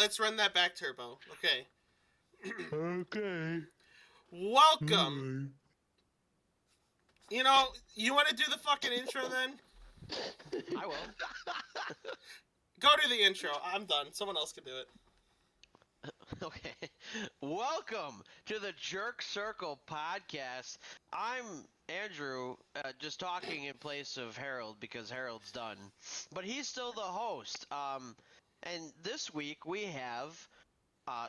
let's run that back, Turbo. Okay. Okay. Welcome. You know, you want to do the fucking intro then? I will. Go do the intro. I'm done. Someone else can do it. Okay. Welcome to the Jerk Circle podcast. I'm Andrew, just talking in place of Harold because Harold's done. But he's still the host. And this week we have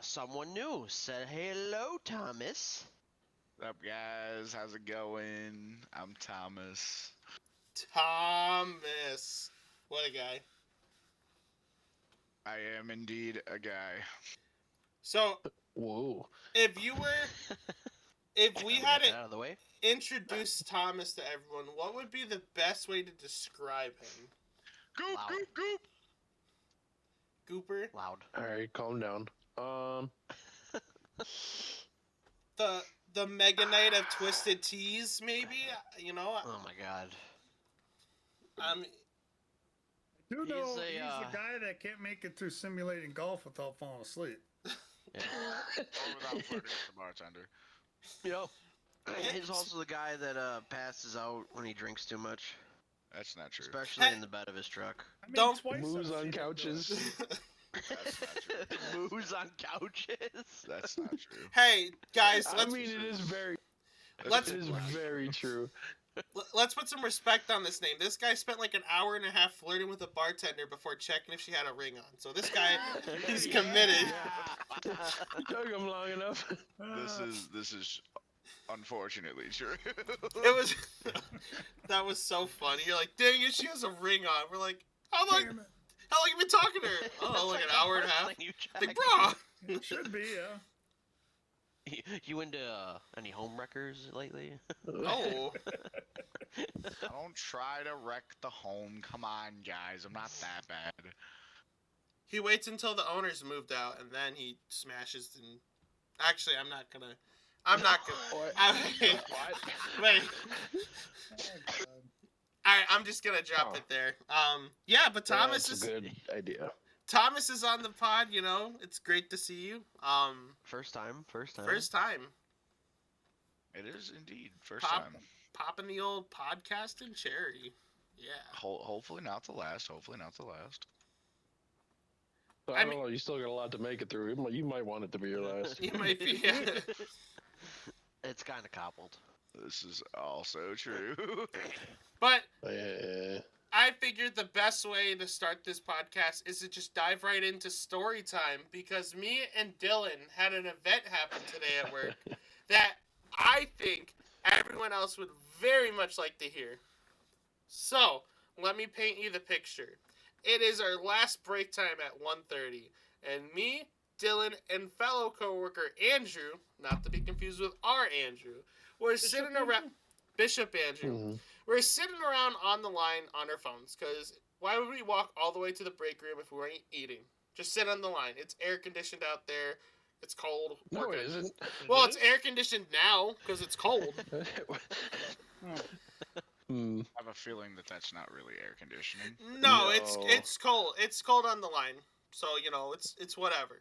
someone new. Said hello, Thomas. What's up, guys? How's it going? I'm Thomas. Thomas. What a guy. I am indeed a guy. So, Whoa. if we had Get that out of the way. introduce Thomas to everyone, what would be the best way to describe him? Goop, Loud. goop, goop. Gooper? Loud. Alright, calm down. The Mega Knight of Twisted Teas, maybe? You know? Oh my god. You He's know, a, he's the guy that can't make it through simulating golf without falling asleep. Yeah. Or without flirting with the bartender. Yep. He's also the guy that passes out when he drinks too much, That's not true. especially in the bed of his truck. I mean, Don't- twice Moves I've on seen him do it. couches. That's not true. Moves on couches. That's not true. Hey, guys, I let's mean, it is very true. let's put some respect on this name. This guy spent like an hour and a half flirting with a bartender before checking if she had a ring on. So this guy, he's committed. Took him long enough. This is unfortunately true. It was that was so funny. You're like, dang it, she has a ring on. We're like, how long Damn it. you been talking to her? Oh, like an hour and a half. Like, bro. It should be, yeah. You into any home wreckers lately? Oh. Don't try to wreck the home. Come on, guys. I'm not that bad. He waits until the owners moved out and then he smashes and actually I'm not gonna What? wait. Oh, God. Alright, I'm just gonna drop it there. Yeah, but Thomas That's is a good idea. Thomas is on the pod, you know. It's great to see you. First time. First time. It is indeed first Pop- time. Popping the old podcasting cherry. Yeah. Hopefully not the last. Hopefully not the last. I don't know. You still got a lot to make it through. You might want it to be your last. You might be. Yeah. It's kind of cobbled. This is also true. But Yeah. I figured the best way to start this podcast is to just dive right into story time because me and Dylan had an event happen today at work that I think everyone else would very much like to hear. So, let me paint you the picture. It is our last break time at 1:30, and me, Dylan, and fellow coworker Andrew, not to be confused with our Andrew, we're sitting around... Bishop Andrew. Mm-hmm. We're sitting around on the line on our phones, because why would we walk all the way to the break room if we weren't eating? Just sit on the line. It's air conditioned out there. It's cold. No, it isn't. Well, it's air conditioned now, because it's cold. Hmm. I have a feeling that that's not really air conditioning. No, No. it's cold. It's cold on the line. So, you know, it's whatever.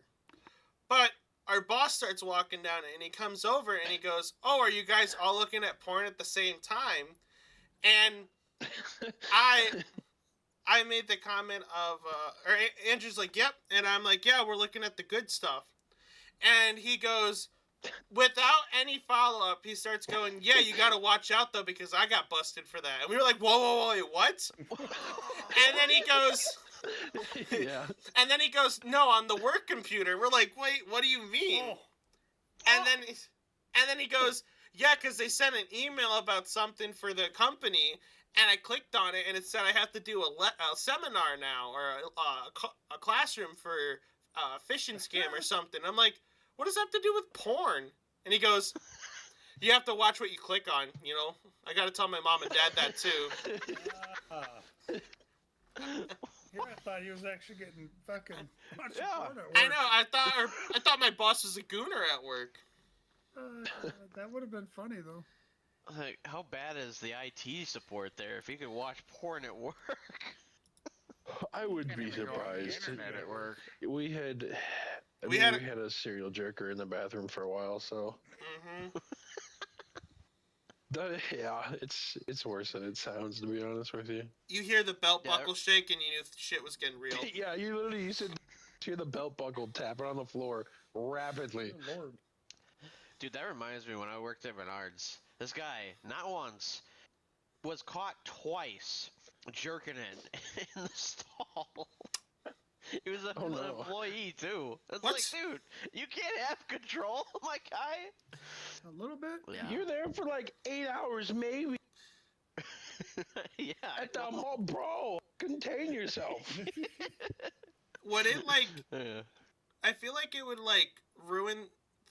But our boss starts walking down and he comes over and he goes, "Oh, are you guys all looking at porn at the same time?" And I made the comment of, or Andrew's like, "Yep." And I'm like, "Yeah, we're looking at the good stuff." And he goes, without any follow-up, he starts going, "Yeah, you gotta watch out, though, because I got busted for that." And we were like, whoa, wait, what? And then he goes... Yeah. And then he goes, "No, on the work computer." We're like, "Wait, what do you mean?" Oh. And then he goes, "Yeah, because they sent an email about something for the company, and I clicked on it, and it said I have to do a seminar now, or a classroom for phishing scam or something." I'm like, "What does that have to do with porn?" And he goes, "You have to watch what you click on, you know? I gotta tell my mom and dad that, too." Yeah, I thought he was actually getting fucking watching Yeah. porn at work. I know, I thought my boss was a gooner at work. That would have been funny, though. Like, how bad is the IT support there if you could watch porn at work? I would Can't be even go on the surprised. internet at work. We had, We had a- we had a serial jerker in the bathroom for a while, so Mm-hmm. yeah, it's worse than it sounds, to be honest with you. You hear the belt Yeah. buckle shake, and you knew shit was getting real. Yeah, you should hear the belt buckle tapping on the floor rapidly. Good Lord. Dude, that reminds me when I worked at Menards. This guy, not once, was caught twice jerking it in the stall. He was Oh, an no. employee too. It's What? like, dude, you can't have control, my guy. A little bit. Yeah. You're there for like 8 hours, maybe. Yeah. I At the know. mall, bro. Contain yourself. Would it like? Yeah. I feel like it would like ruin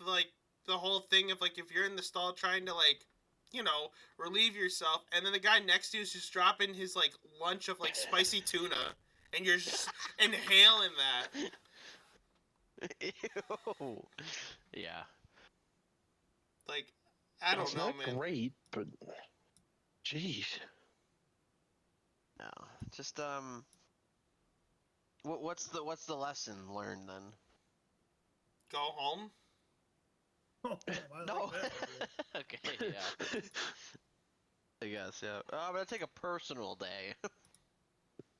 like the whole thing of like if you're in the stall trying to like, you know, relieve yourself, and then the guy next to you is just dropping his like lunch of like spicy tuna, and you're just inhaling that. Ew. Yeah. Like, I don't It's know, not man. great, but jeez. No. Just what's the lesson learned then? Go home. Oh, I No. like that idea. Okay. Yeah. I guess. Yeah. I'm gonna take a personal day.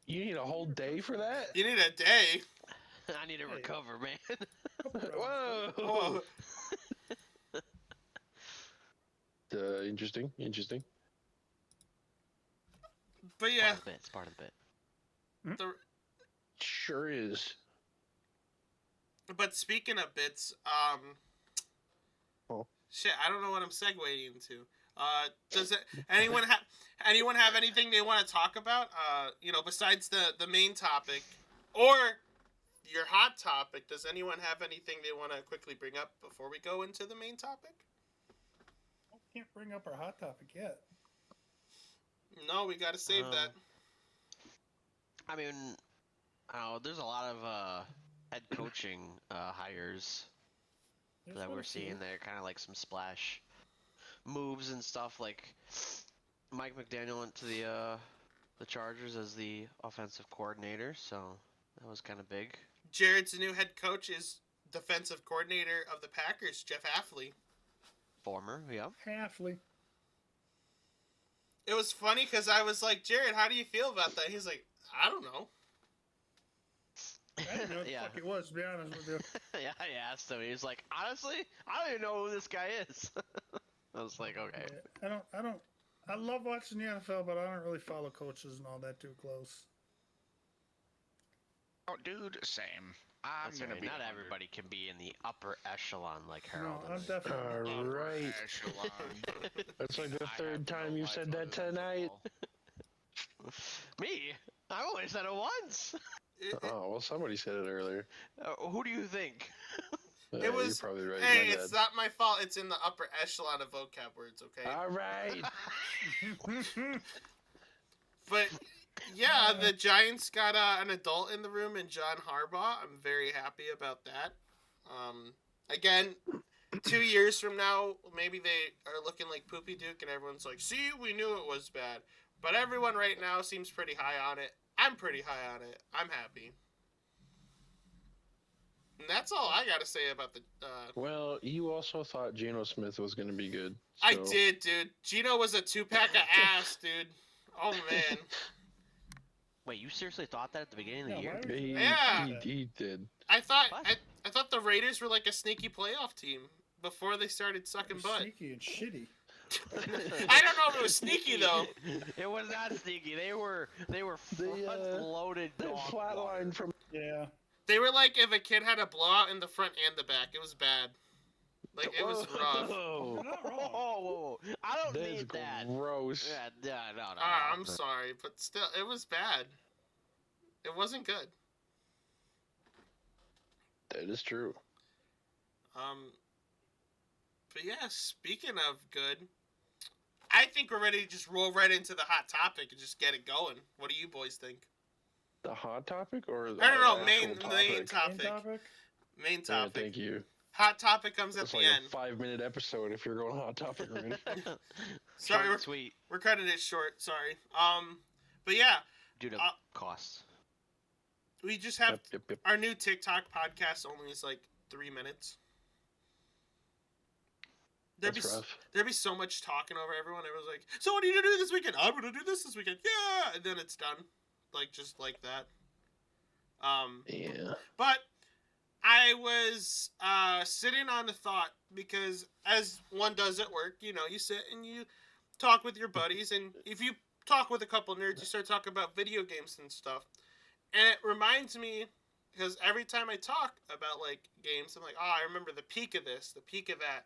You need a whole day for that? You need a day. I need to Hey. recover, man. Whoa. Whoa. Interesting. But yeah, Part of the bit. It's part of the bit. the, Sure is. but speaking of bits, Oh. shit, I don't know what I'm segueing into. Does it, anyone have anything they want to talk about? You know, besides the main topic, or your hot topic? Does anyone have anything they want to quickly bring up before we go into the main topic? Can't bring up our hot topic yet. No, we gotta save that. I mean, I don't know, there's a lot of head coaching hires There's that quite we're a few. seeing there, kind of like some splash moves and stuff. Like Mike McDaniel went to the Chargers as the offensive coordinator, so that was kind of big. Jared's new head coach is defensive coordinator of the Packers, Jeff Hafley. Former, yeah. Halfly. It was funny because I was like, Jared, how do you feel about that? He's like, I don't know. I didn't know what the Yeah. fuck it was, to be honest with you. Yeah, I asked him. He was like, honestly, I don't even know who this guy is. I was like, okay. Yeah, I love watching the NFL, but I don't really follow coaches and all that too close. Oh, dude, same. I'm That's gonna right. be Not under everybody can be in the upper echelon like Harold. No, I'm and definitely. All upper right. echelon. That's like the I third have time no you life said other that than tonight. football. Me? I only said it once. Oh, well, somebody said it earlier. Who do you think? It was- You're probably right. Hey, my it's bad. not my fault. It's in the upper echelon of vocab words, okay? All right. But yeah, the Giants got an adult in the room in John Harbaugh. I'm very happy about that. Again, 2 years from now, maybe they are looking like Poopy Duke, and everyone's like, "See, we knew it was bad." But everyone right now seems pretty high on it. I'm pretty high on it. I'm happy. And that's all I gotta say about the. Well, you also thought Geno Smith was going to be good. I so- did, dude. Gino was a 2-pack of ass, dude. Oh man. Wait, you seriously thought that at the beginning of the Yeah, year? why would He, you Yeah. think that? he did. I thought What? I thought the Raiders were like a sneaky playoff team before they started sucking butt. Sneaky and shitty. I don't know if it was sneaky though. It was not sneaky. They were They, loaded. They flatlined from. Yeah. They were like if a kid had a blowout in the front and the back. It was bad. Like it was rough. Whoa. Not Whoa, wrong. whoa, I don't That is need that. gross. Yeah, no. I'm sorry, but still, it was bad. It wasn't good. That is true. But yeah, speaking of good, I think we're ready to just roll right into the hot topic and just get it going. What do you boys think? The hot topic or the No, actual main topic? Main topic. topic? Main Yeah, topic. thank you. Hot topic comes at It's the like end. a 5-minute episode if you're going hot topic already. Sorry, we're, Sweet we're cutting it short. Sorry. But yeah, due to Uh, costs. we just have Yep. our new TikTok podcast only is like 3 minutes. That's rough. There'd be so much talking over everyone. Everyone's like, so what are you gonna do this weekend? I'm gonna do this weekend. Yeah, and then it's done, like just like that. Yeah. But I was sitting on a thought because as one does at work, you know, you sit and you talk with your buddies, and if you talk with a couple nerds, you start talking about video games and stuff. And it reminds me, because every time I talk about like games, I'm like, oh, I remember the peak of this, the peak of that.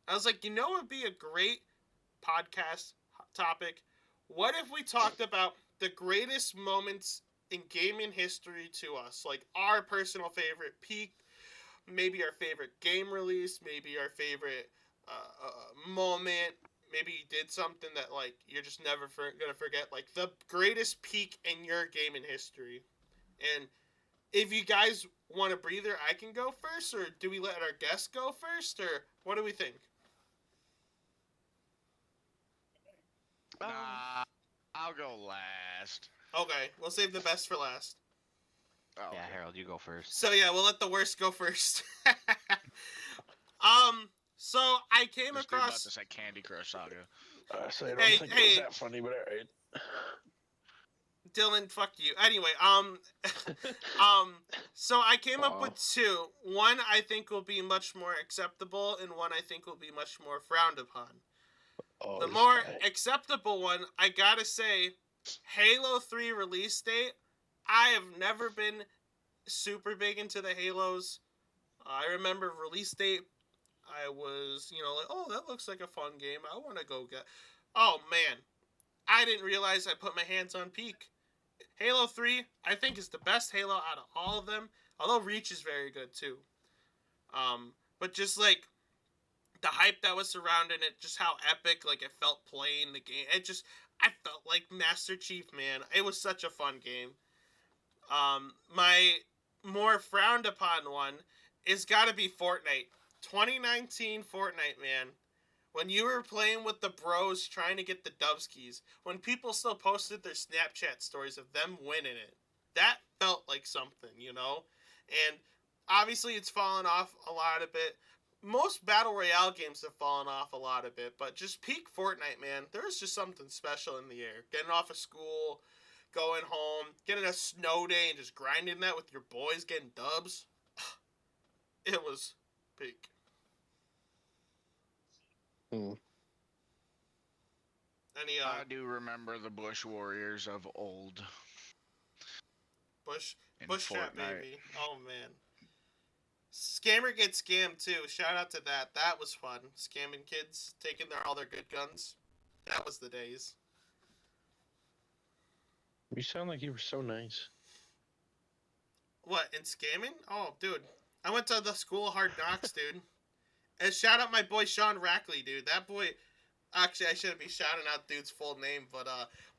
I was like, you know, it would be a great podcast topic. What if we talked about the greatest moments in gaming history to us, like our personal favorite peak, maybe our favorite game release, maybe our favorite moment. Maybe you did something that like you're just never gonna forget, like the greatest peak in your gaming history. And if you guys want a breather, I can go first, or do we let our guests go first, or what do we think? Nah, I'll go last. Okay, we'll save the best for last. Oh, Yeah, okay. Harold, you go first. So yeah, we'll let the worst go first. So I came This dude about across. to say Candy Crush Saga. So I don't Hey, think it hey. was that funny, but alright. Dylan, fuck you. Anyway, so I came up with two. One I think will be much more acceptable, and one I think will be much more frowned upon. Oh, The this more guy. acceptable one, I gotta say, Halo 3 release date. I have never been super big into the Halos. I remember release date, I was, you know, like, oh, that looks like a fun game. I want to go get. Oh, man. I didn't realize I put my hands on peak. Halo 3, I think, is the best Halo out of all of them. Although Reach is very good, too. But just, like, the hype that was surrounding it, just how epic, like, it felt playing the game. I felt like Master Chief, man. It was such a fun game. My more frowned upon one is gotta be Fortnite. 2019 Fortnite, man. When you were playing with the bros trying to get the Dubskis, when people still posted their Snapchat stories of them winning it, that felt like something, you know? And obviously it's fallen off a lot of bit. Most Battle Royale games have fallen off a lot of bit, but just peak Fortnite, man, there's just something special in the air. Getting off of school, going home, getting a snow day and just grinding that with your boys, getting dubs. It was peak. Any I do remember the Bush Warriors of old. Bush in chat, Fortnite. baby. Oh man. Scammer gets scammed too. Shout out to that. That was fun. Scamming kids, taking all their good guns. That was the days. You sound like you were so nice. What, in scamming? Oh, dude. I went to the school of hard knocks, dude. And shout out my boy Sean Rackley, dude. That boy. Actually, I shouldn't be shouting out dude's full name, but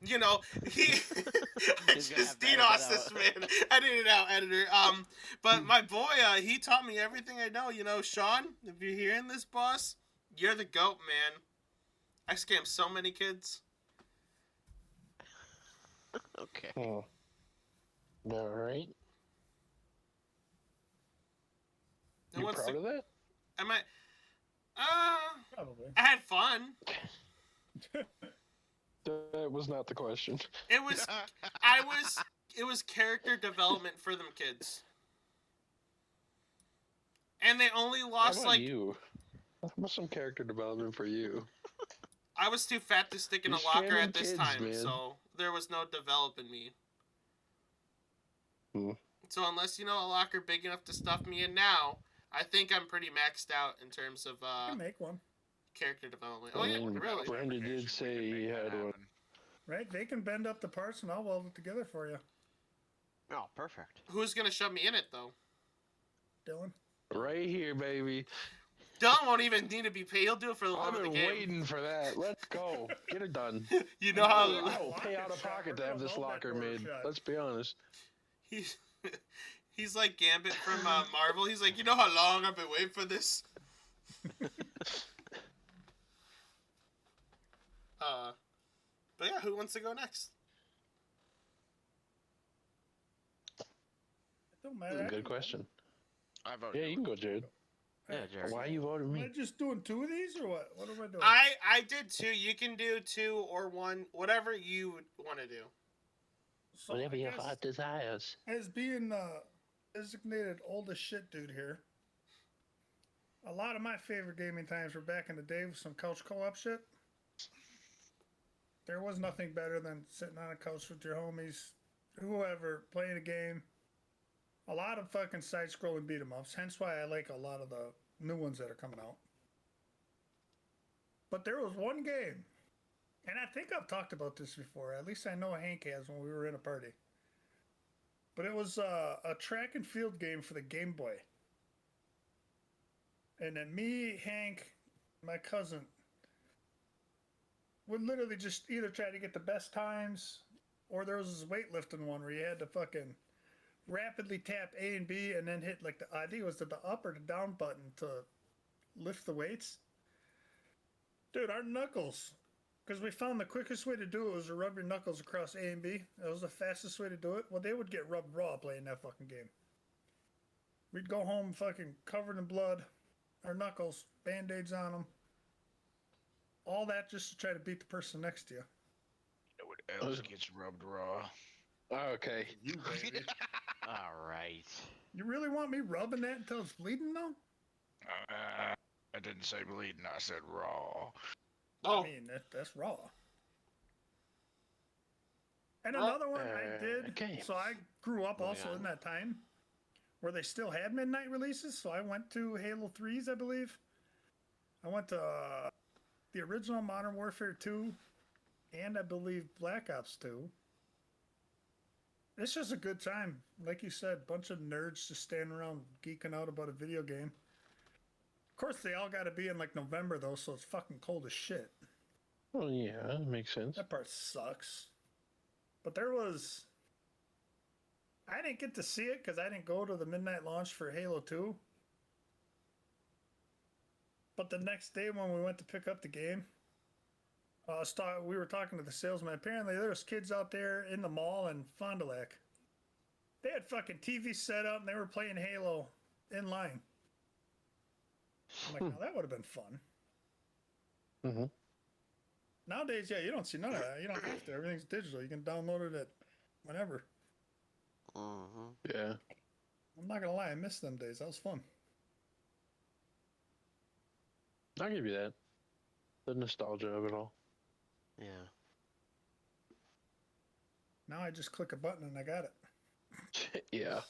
you know, he. I He's gonna have just to edit DDoS that this out. man. Edit it out, editor. But my boy, he taught me everything I know. You know, Sean, if you're hearing this, boss, you're the goat, man. I scammed so many kids. Okay. Oh. All right. Who You wants proud to? of that? Am I? Probably. I had fun. That was not the question. It was. It was character development for them kids. And they only How lost about like you? How about some character development for you? I was too fat to stick in You're a locker scamming at this kids, time, man. so there was no developing me. Hmm. So unless you know a locker big enough to stuff me in now, I think I'm pretty maxed out in terms of I can make one. character development. Oh yeah, really? Brenda did say he had one. Right? They can bend up the parts and I'll weld it together for you, Oh, perfect. Who's gonna shove me in it though? Dylan. Right here, baby. Dylan won't even need to be paid. He'll do it for the love I've of the been game. waiting for that. Let's go. Get it done. You know how I will pay out of pocket to have this locker made. Let's be honest. he's he's like Gambit from Marvel. He's like, you know how long I've been waiting for this. But yeah, who wants to go next? don't That's matter. a I good can vote. question. I vote. Yeah, you can go, Jared. Yeah, Hey, Jared. Why you voting Am me? I just doing 2 of these or what? What am I doing? I did 2. You can do 2 or 1, whatever you want to do. So Whatever I your guess heart desires. as being designated oldest shit dude here, a lot of my favorite gaming times were back in the day with some couch co-op shit. There was nothing better than sitting on a couch with your homies, whoever, playing a game. A lot of fucking side-scrolling beat 'em ups. Hence why I like a lot of the new ones that are coming out. But there was one game, and I think I've talked about this before. At least I know Hank has when we were in a party. But it was a track and field game for the Game Boy. And then me, Hank, my cousin, would literally just either try to get the best times, or there was this weightlifting one where you had to fucking rapidly tap A and B and then hit like I think it was the up or the down button to lift the weights. Dude, our knuckles, because we found the quickest way to do it was to rub your knuckles across A and B. That was the fastest way to do it. Well, they would get rubbed raw playing that fucking game. We'd go home fucking covered in blood, our knuckles, band-aids on them. All that just to try to beat the person next to you. You know what else gets rubbed raw? Okay. You, baby. All right. You really want me rubbing that until it's bleeding, though? I didn't say bleeding. I said raw. Oh, I mean, that's raw. And another one I did. Okay. So I grew up Moving also on. in that time where they still had midnight releases. So I went to Halo 3s, I believe. I went to the original Modern Warfare 2 and I believe Black Ops 2. It's just a good time. Like you said, bunch of nerds just standing around geeking out about a video game. Of course, they all got to be in like November, though, so it's fucking cold as shit. Well, yeah, that makes sense. That part sucks. But there was. I didn't get to see it because I didn't go to the midnight launch for Halo 2. But the next day when we went to pick up the game, we were talking to the salesman. Apparently, there was kids out there in the mall in Fond du Lac. They had fucking TV set up and they were playing Halo in line. I'm like, now that would have been fun. Mm-hmm. Nowadays, yeah, you don't see none of that. You don't have to. Everything's digital. You can download it at whenever. Mm-hmm. Yeah. I'm not gonna lie, I miss them days. That was fun. I'll give you that. The nostalgia of it all. Yeah. Now I just click a button and I got it. Yeah.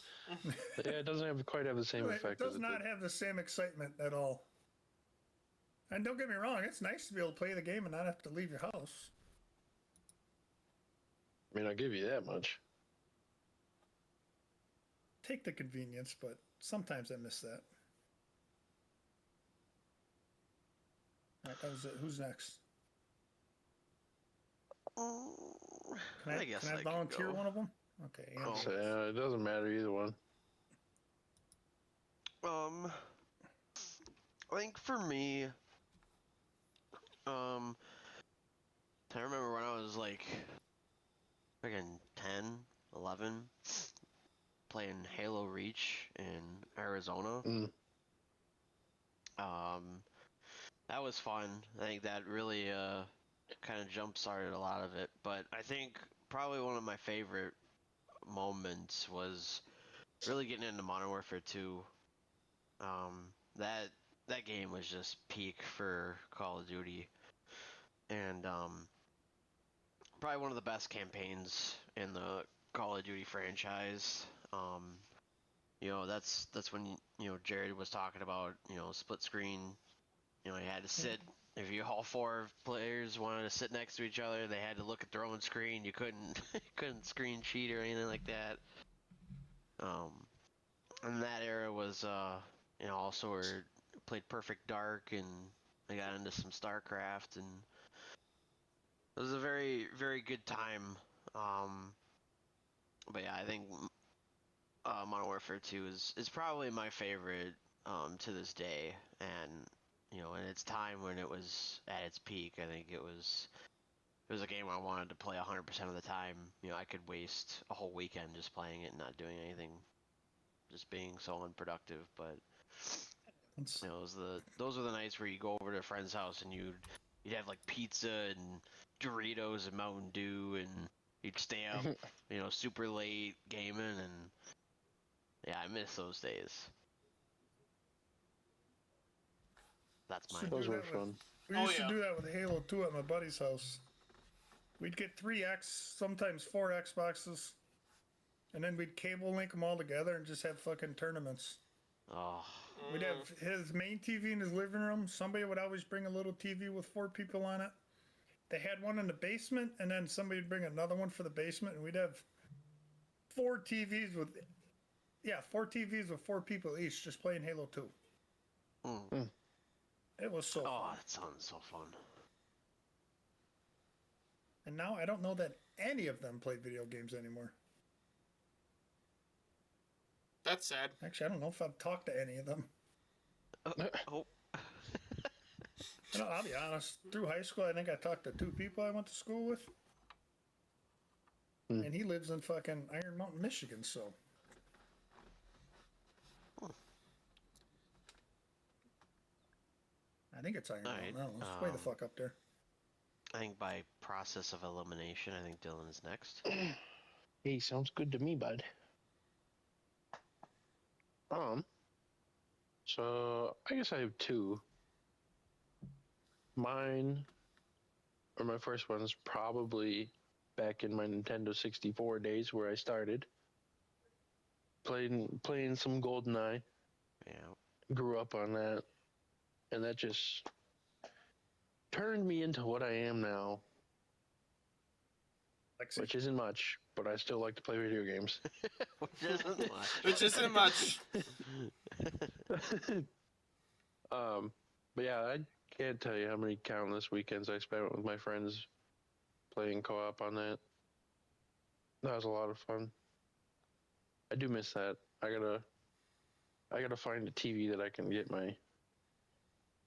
Yeah, it doesn't quite have the same It effect does as it not did. have the same excitement at all. And don't get me wrong, it's nice to be able to play the game and not have to leave your house. I mean, I'll give you that much. Take the convenience, but sometimes I miss that. Alright, that was it. Who's next? Can I, guess can I could volunteer go. one of them? Okay. Andrew. So, it doesn't matter either one. I think for me, I remember when I was like, freaking 10, 11, playing Halo Reach in Arizona. Mm. That was fun. I think that really, kind of jump started a lot of it. But I think probably one of my favorite moments was really getting into Modern Warfare 2. That game was just peak for Call of Duty, and probably one of the best campaigns in the Call of Duty franchise. That's when Jared was talking about split screen. You had to sit. If you all 4 players wanted to sit next to each other, they had to look at their own screen. You couldn't couldn't screen cheat or anything like that. And that era was also where I played Perfect Dark, and I got into some StarCraft, and it was a very, very good time. But yeah, I think Modern Warfare 2 is probably my favorite to this day, and in its time when it was at its peak, I think it was a game I wanted to play 100% of the time. I could waste a whole weekend just playing it and not doing anything just being so unproductive. But It's- you know, those are the nights where you go over to a friend's house and you'd have like pizza and Doritos and Mountain Dew, and you'd stay up, you know, super late gaming, and yeah, I miss those days. That's Should mine. do Those were that with- fun. We Oh, used yeah. to do that with Halo 2 at my buddy's house. We'd get 3X, sometimes 4 Xboxes, and then we'd cable link them all together and just have fucking tournaments. Oh, We'd have his main TV in his living room. Somebody would always bring a little TV with 4 people on it. They had one in the basement, and then somebody would bring another one for the basement, and we'd have 4 TVs with, 4 TVs with 4 people each just playing Halo 2. mm. It was so Oh, fun. that sounds so fun. And now I don't know that any of them play video games anymore. That's sad. Actually, I don't know if I've talked to any of them. Oh, You know, I'll be honest. Through high school, I think I talked to 2 people I went to school with. Hmm. And he lives in fucking Iron Mountain, Michigan, so. I think it's Iron Alright, Mountain. I don't know. It's way the fuck up there. I think by process of elimination, I think Dylan is next. Hey, sounds good to me, bud. So I guess I have 2. Mine, or my first one, is probably back in my Nintendo 64 days where I started playing some GoldenEye. Yeah. Grew up on that, and that just turned me into what I am now, Lexi. which isn't much, but I still like to play video games. Which isn't much. Which isn't much. But yeah, I can't tell you how many countless weekends I spent with my friends playing co-op on that. That was a lot of fun. I do miss that. I gotta find a TV that I can get my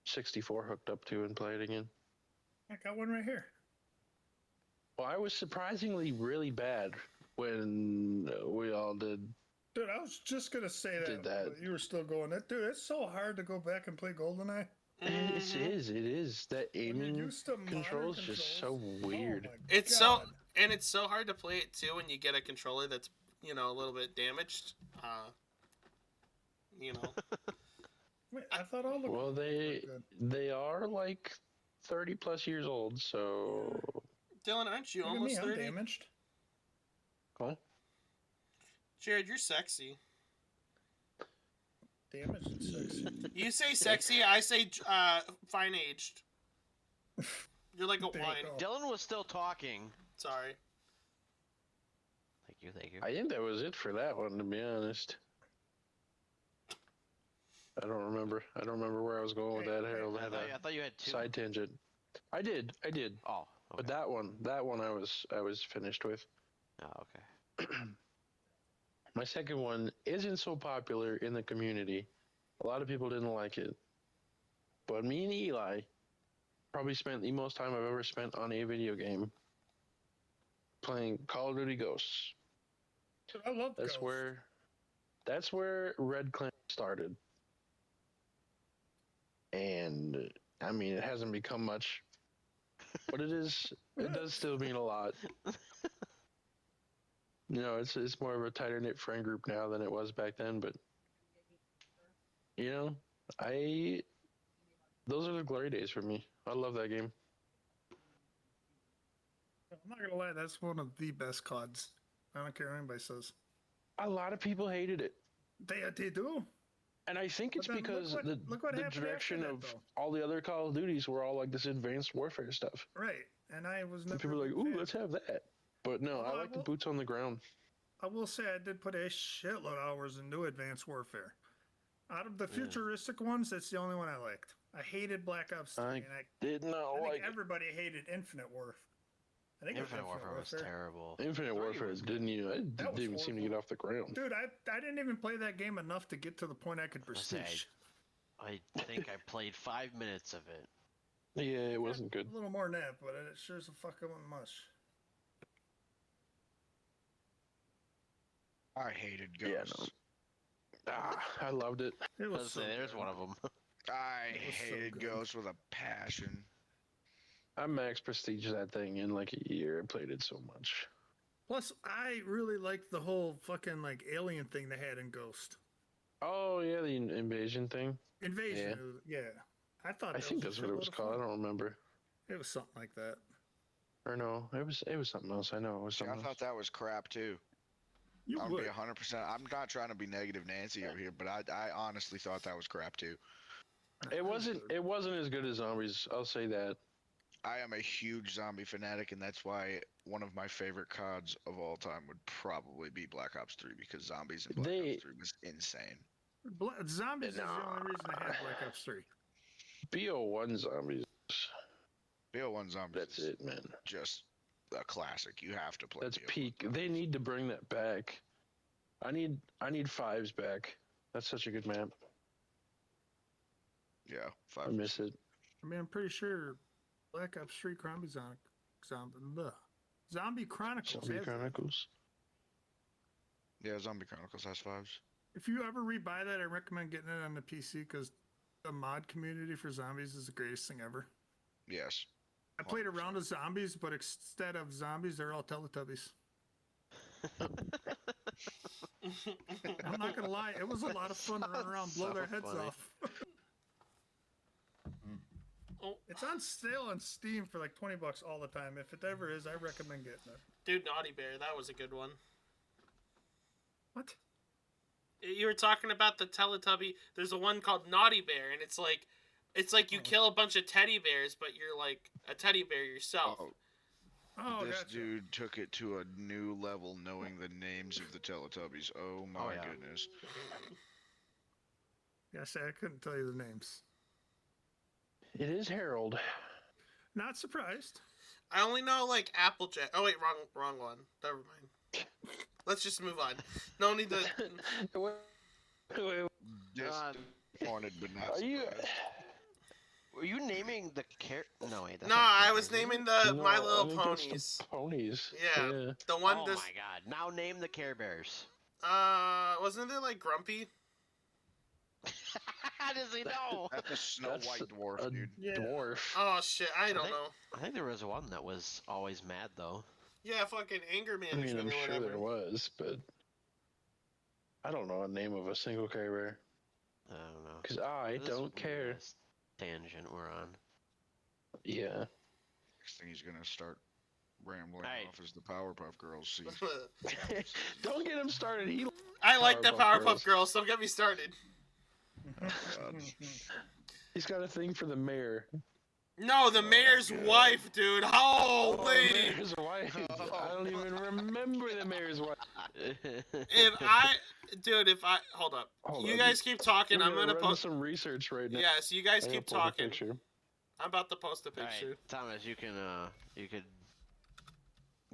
64 hooked up to and play it again. I got one right here. Well, I was surprisingly really bad when we all did. Dude, I was just going to say that. Did that. But you were still going. Dude, it's so hard to go back and play GoldenEye. Mhm. It is. That When you're aiming used to modern controls just so weird. Oh my It's God. it's so hard to play it too when you get a controller that's, you know, a little bit damaged. You know. Wait, I thought all the Well, controls were good. they are like 30 plus years old, so Dylan, aren't you Look at almost me, I'm 30? damaged. Huh? Jared, you're sexy. Damaged and sexy. You say sexy, I say fine aged. You're like a There you wine. go. Dylan was still talking. Sorry. Thank you, thank you. I think that was it for that one, to be honest. I don't remember where I was going with Wait, that. wait, Harold I had thought, I a thought you had 2. side tangent. I did, Oh, okay. but that one I was finished with. Oh, okay. My second one isn't so popular in the community. A lot of people didn't like it. But me and Eli probably spent the most time I've ever spent on a video game playing Call of Duty Ghosts. Dude, I love That's Ghost. that's where Red Clan started. And I mean, it hasn't become much, but it does still mean a lot. You know, it's more of a tighter knit friend group now than it was back then, but you know, those are the glory days for me. I love that game. I'm not gonna lie, that's one of the best CODs. I don't care what anybody says. A lot of people hated it. They do. And I think it's But then because look what the happened after direction that, of though. all the other Call of Duties were all like this advanced warfare stuff. Right. And I was never. And people a are like, big ooh, fan. let's have that. But no, Although I I like the will- boots on the ground. I will say I did put a shitload of hours into Advanced Warfare. Out of the futuristic ones, that's the only one I liked. I hated Black Ops 3, I and Did not I think like it. everybody hated Infinite Warfare. I think it was Infinite Warfare was terrible. Infinite 3 Warfare was didn't even That was seem to horrible. get off the ground. Dude, I didn't even play that game enough to get to the point I could I say, prestige. I think I played 5 minutes of it. Yeah, it wasn't good. A little more than that, but it sure as the fuck wasn't much. I hated Yeah, Ghosts. I loved it. It was Let's so say there's good. one of them. I It was so hated good. Ghost with a passion. I max prestige that thing in like a year. I played it so much. Plus, I really liked the whole fucking like alien thing they had in Ghost Oh yeah, the invasion thing. Invasion. Yeah. Yeah, I thought I that think was that's a what it shitload was of called. fun. I don't remember. It was something like that. Or no, it was something else. I know it was See, I something else. thought that was crap too. You I'm would. be 100%. I'm not trying to be negative Nancy over here, but I honestly thought that was crap too. Nah, It was wasn't. good. It wasn't as good as zombies. I'll say that. I am a huge zombie fanatic, and that's why one of my favorite CODs of all time would probably be Black Ops 3 because zombies in Black Ops 3 was insane. Zombies is the only Nah. reason I had Black Ops 3. BO1 zombies. BO1 Zombies That's is it, man. just a classic. You have to play That's BO1 peak. Zombies. They need to bring that back. I need fives back. That's such a good map. Yeah, I miss it. I mean, I'm pretty sure Black Ops 3 Zombie Chronicles Zombie has that. Chronicles. Yeah, Zombie Chronicles has fives. If you ever rebuy that, I recommend getting it on the PC because the mod community for zombies is the greatest thing ever. Yes. I played 100%. around with zombies, but instead of zombies, they're all Teletubbies. I'm not gonna lie, it was a lot of fun to run around, blow So their heads funny. off. Oh, It's on sale on Steam for like $20 all the time. If it ever is, I recommend getting it. dude, Naughty Bear, that was a good one. What? You were talking about the Teletubby. There's a one called Naughty Bear, and it's like you kill a bunch of teddy bears, but you're like a teddy bear yourself. Oh, This gotcha. dude took it to a new level knowing the names of the Teletubbies. Oh my yeah. goodness. Yeah, say I couldn't tell you the names. It is Harold. Not surprised. I only know like Applejack. Oh wait, wrong one. Never mind. Let's just move on. No need to. Wait, Disappointed but not are you? surprised. Were you naming the No, wait. That's No, not I correct, was is it? naming the No, My I Little think that's the Ponies. Ponies. Yeah. The one. Oh this. my god! Now name the Care Bears. Wasn't there like Grumpy? How does he know? That's a Snow That's White dwarf, a dude. Yeah. dwarf. Oh shit, I don't think- know. I think there was one that was always mad though. Yeah, fucking anger I mean, management I'm or sure whatever. there was, but I don't know the name of a single Care Bear I don't know. because I This don't care. weird-ass Tangent we're on. Yeah. Next thing he's gonna start rambling Hey. off is the Powerpuff Girls. See, Don't get him started. He I like the Powerpuff Powerpuff Girls. Don't get me started. he's got a thing for the mayor. No, the mayor's God. wife, dude. Oh, Holy! the mayor's wife. I don't even remember the mayor's wife. If I hold up, Hold you on. guys keep talking. I'm gonna run post. some research right now. Yes, you guys I'm keep gonna pull the talking. picture. I'm about to post a Alright, picture. Thomas, you could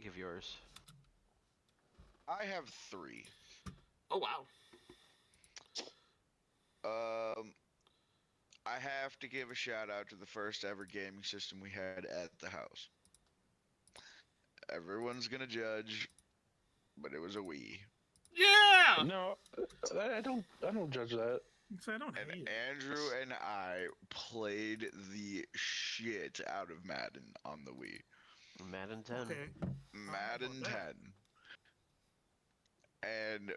give yours. I have 3. Oh wow. I have to give a shout out to the first ever gaming system we had at the house. Everyone's gonna judge, but it was a Wii. Yeah. No, I don't judge that. So I don't And hate it. Andrew and I played the shit out of Madden on the Wii. Madden 10. Okay. Madden about 10. that? And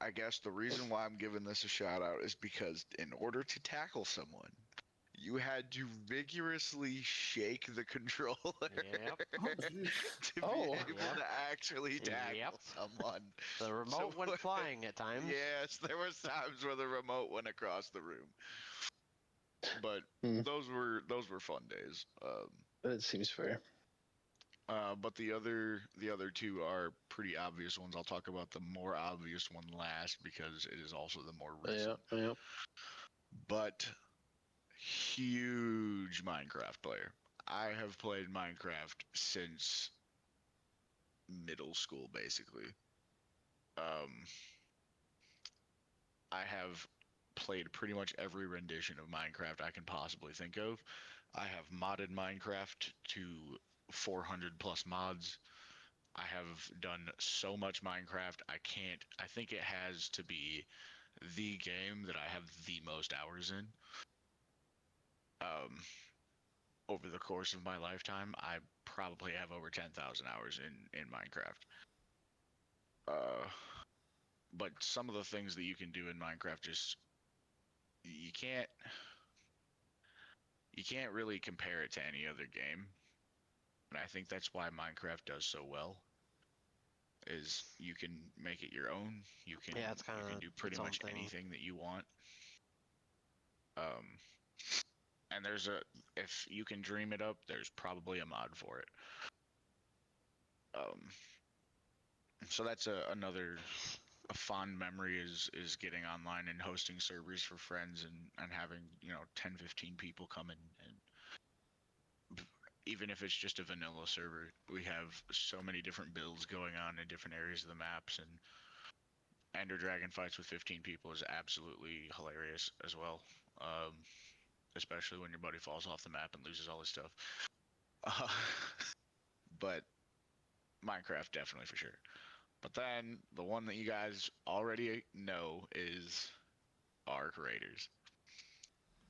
I guess the reason why I'm giving this a shout out is because in order to tackle someone, you had to vigorously shake the controller Yep. Oh, jeez. to be Oh. able Yep. to actually tackle Yep. someone. The remote went So- flying at times. Yes, there was times where the remote went across the room. But Hmm. those were fun days. That seems fair. But the other 2 are pretty obvious ones. I'll talk about the more obvious one last because it is also the more recent. Yeah. But huge Minecraft player. I have played Minecraft since middle school, basically. I have played pretty much every rendition of Minecraft I can possibly think of. I have modded Minecraft to 400 plus mods. I have done so much Minecraft. I think it has to be the game that I have the most hours in. Um, over the course of my lifetime, I probably have over 10,000 hours in Minecraft. Uh, but some of the things that you can do in Minecraft just you can't you can't really compare it to any other game. And I think that's why Minecraft does so well. Is you can make it your own. Yeah, it's kind You can of do pretty its own much thing. anything that you want. Um, and there's a if you can dream it up, there's probably a mod for it. Um, so that's another a fond memory is getting online and hosting servers for friends and having 10 15 people come in, and even if it's just a vanilla server, we have so many different builds going on in different areas of the maps, and Ender Dragon fights with 15 people is absolutely hilarious as well. Um, Especially when your buddy falls off the map and loses all his stuff. Uh, but Minecraft definitely for sure. But then the one that you guys already know is Arc Raiders.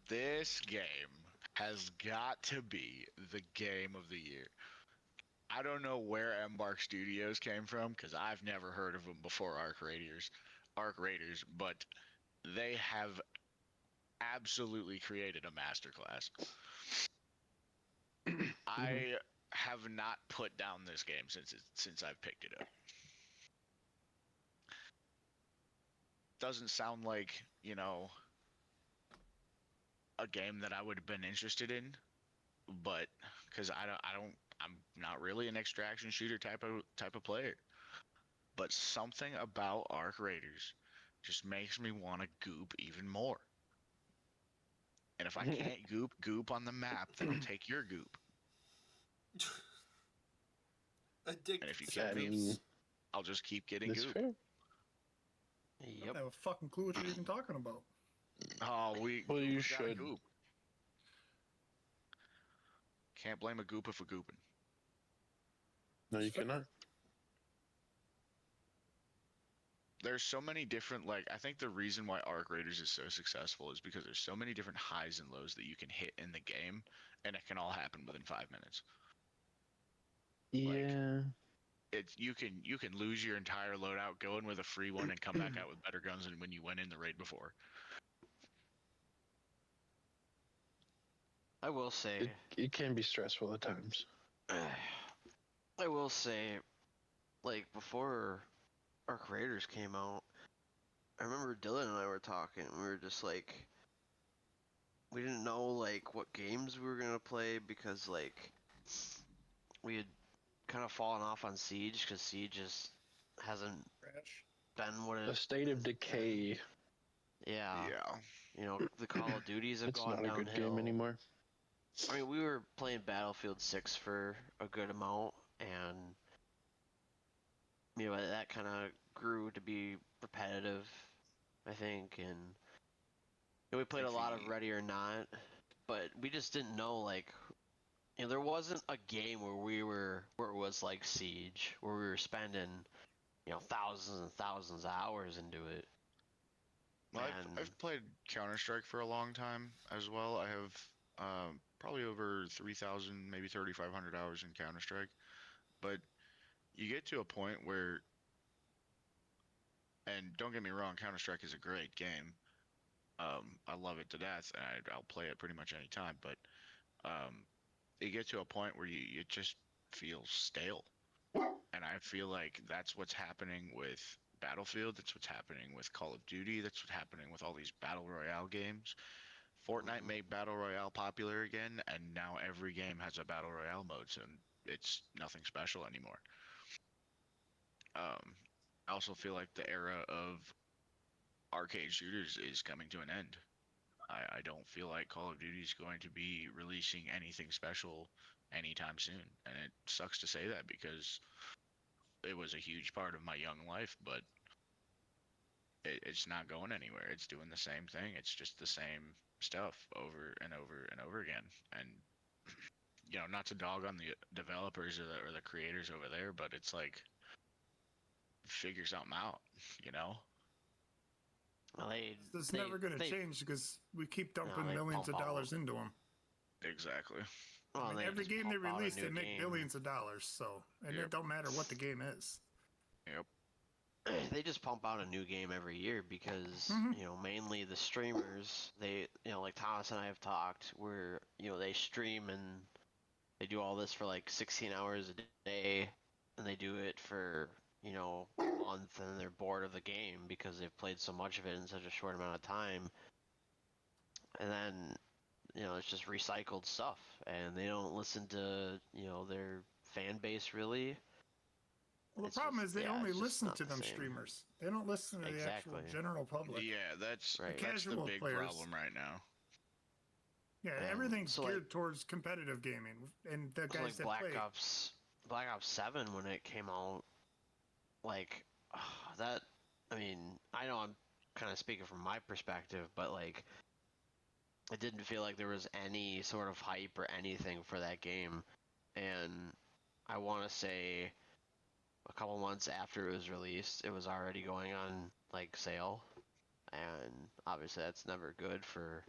This game has got to be the game of the year. I don't know where Embark Studios came from because I've never heard of them before Arc Raiders, but they have absolutely created a masterclass. I have not put down this game since I've picked it up. Doesn't sound like, a game that I would have been interested in, but because I'm not really an extraction shooter type of player. But something about Arc Raiders just makes me want to goop even more. And if I can't goop on the map, then I'll take your goop. Addicted And if you to kill me, goops. I'll just keep getting That's goop. fair. I Yep. don't have a fucking clue what you're even talking about. Oh, Well, you goopers gotta should. goop. Can't blame a goop for gooping. No, you cannot. There's so many different, I think the reason why Arc Raiders is so successful is because there's so many different highs and lows that you can hit in the game, and it can all happen within 5 minutes. Yeah. You can lose your entire loadout, go in with a free one, and come back out with better guns than when you went in the raid before. I will say, It can be stressful at times. I will say, like before our creators came out, I remember Dylan and I were talking. We were just like, we didn't know like what games we were gonna play because like we had kind of fallen off on Siege because Siege just hasn't Crash. been what A it. state of decay. Yeah. Yeah. You know, the Call of Duties have It's gone not a downhill. good game anymore. I mean, we were playing Battlefield 6 for a good amount, and that kind of grew to be repetitive, I think, and we played a lot of Ready or Not, but we just didn't know like there wasn't a game where it was like Siege, where we were spending thousands and thousands of hours into it. Well, I've played Counter-Strike for a long time as well. I have probably over 3,000, maybe 3,500 hours in Counter-Strike. But you get to a point where, and don't get me wrong, Counter-Strike is a great game. I love it to death, and I'll play it pretty much any time. But you get to a point where you just feel stale. And I feel like that's what's happening with Battlefield. That's what's happening with Call of Duty. That's what's happening with all these Battle Royale games. Fortnite made Battle Royale popular again, and now every game has a Battle Royale mode, so it's nothing special anymore. I also feel like the era of arcade shooters is coming to an end. I don't feel like Call of Duty is going to be releasing anything special anytime soon. And it sucks to say that because it was a huge part of my young life, but it's not going anywhere. It's doing the same thing. It's just the same stuff over and over and over again. And not to dog on the developers or the creators over there, but it's like figure something out, you know? Well, It's never going to change because we keep dumping they millions of pump out- dollars into them. Exactly. Well, I mean, they every just game they pump out a release, they new make game. billions of dollars. So, and Yep. it don't matter what the game is. Yep. They just pump out a new game every year because Mhm. mainly the streamers, they like Thomas and I have talked, where they stream and they do all this for like 16 hours a day, and they do it for a month, and they're bored of the game because they've played so much of it in such a short amount of time, and then it's just recycled stuff, and they don't listen to their fan base really. Well, the It's problem just- is they yeah, only it's just listen not to the them same. streamers. They don't listen to the actual Exactly. general public. Yeah, that's Right. that's the Casual big players. problem right now. Yeah, And everything's so, geared towards competitive gaming, and the So, guys like that play. Black Ops 7 when it came out, like that. I mean, I know I'm kind of speaking from my perspective, but like it didn't feel like there was any sort of hype or anything for that game, and I want to say a couple months after it was released, it was already going on like sale, and obviously that's never good for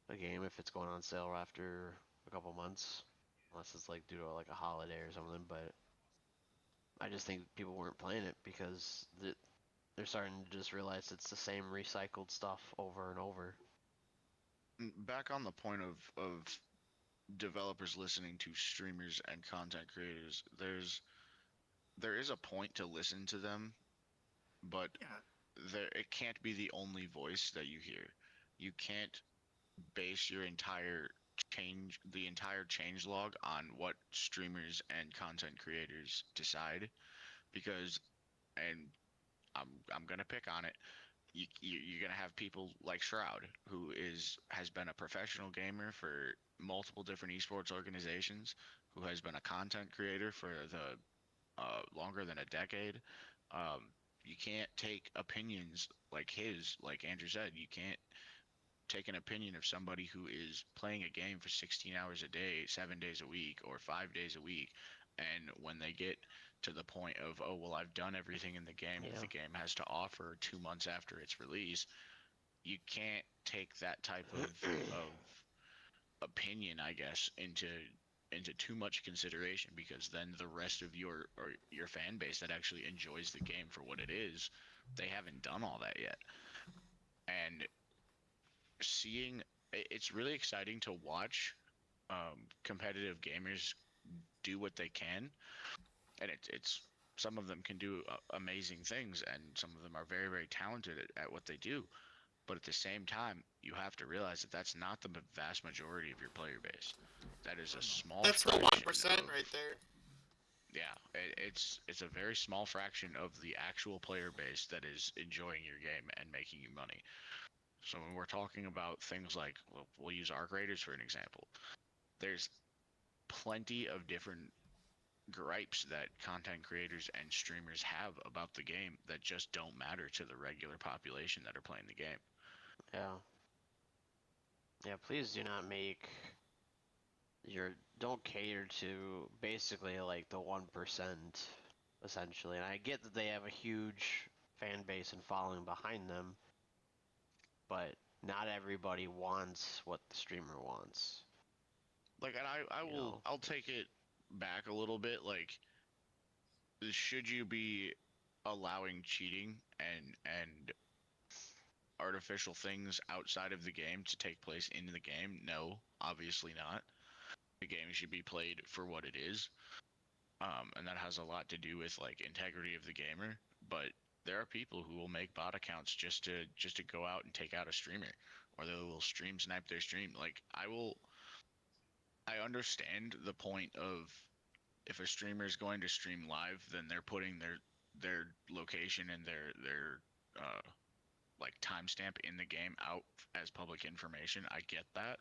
a game if it's going on sale after a couple months, unless it's like due to like a holiday or something. But I just think people weren't playing it because they're starting to just realize it's the same recycled stuff over and over. Back on the point of developers listening to streamers and content creators, there is a point to listen to them, but Yeah, it can't be the only voice that you hear. You can't base the entire change log on what streamers and content creators decide, because, and I'm gonna pick on it. You're gonna have people like Shroud, who has been a professional gamer for multiple different esports organizations, who has been a content creator for the longer than a decade. You can't take opinions like his, like Andrew said. You can't take an opinion of somebody who is playing a game for 16 hours a day, 7 days a week, or 5 days a week, and when they get to the point of, oh, well, I've done everything in the game that the game has to offer 2 months after its release, you can't take that type of opinion, I guess, into too much consideration, because then the rest of your fan base that actually enjoys the game for what it is, they haven't done all that yet. And it's really exciting to watch competitive gamers do what they can, and it's some of them can do amazing things, and some of them are very, very talented at what they do. But at the same time, you have to realize that that's not the vast majority of your player base. That is a small That's the fraction 1% of, right there. yeah, it's a very small fraction of the actual player base that is enjoying your game and making you money. So when we're talking about things like, well, we'll use Arc Raiders for an example, there's plenty of different gripes that content creators and streamers have about the game that just don't matter to the regular population that are playing the game. Yeah. Yeah, please do not make don't cater to basically like the 1%, essentially. And I get that they have a huge fan base and following behind them, but not everybody wants what the streamer wants. Like, and I'll take it back a little bit. Like, should you be allowing cheating and artificial things outside of the game to take place in the game? No, obviously not. The game should be played for what it is, and that has a lot to do with like integrity of the gamer. But there are people who will make bot accounts just to go out and take out a streamer, or they will stream snipe their stream. Like, I understand the point of, if a streamer is going to stream live, then they're putting their location and their like timestamp in the game out as public information. I get that,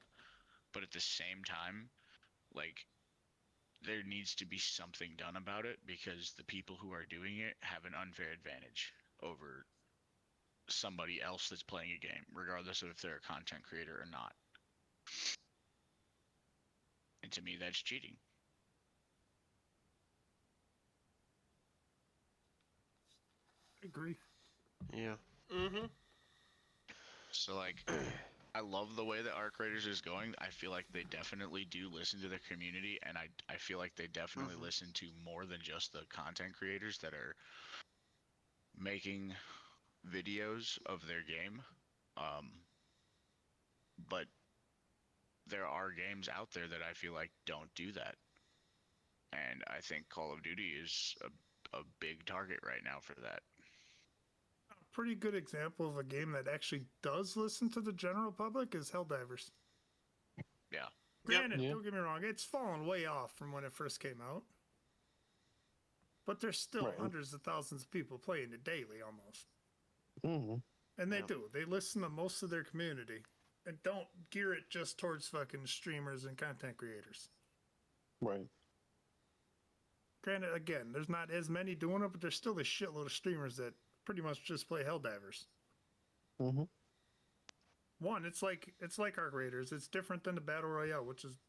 but at the same time, like, there needs to be something done about it, because the people who are doing it have an unfair advantage over somebody else that's playing a game, regardless of if they're a content creator or not. and to me, that's cheating. I agree. Yeah. Mm-hmm. So like, I love the way that Arc Raiders is going. I feel like they definitely do listen to the community, and I feel like they definitely Mhm. listen to more than just the content creators that are making videos of their game. Um, but there are games out there that I feel like don't do that, and I think Call of Duty is a big target right now for that. A pretty good example of a game that actually does listen to the general public is Helldivers. Yeah, Yep. Granted, Yeah. don't get me wrong, it's fallen way off from when it first came out. But there's still Right. hundreds of thousands of people playing it daily almost. Mm-hmm. And they Yep. do. They listen to most of their community and don't gear it just towards fucking streamers and content creators. Right. Granted, again, there's not as many doing it, but there's still a shitload of streamers that pretty much just play Helldivers. Mm-hmm. One, it's like Arc Raiders. It's different than the Battle Royale, which has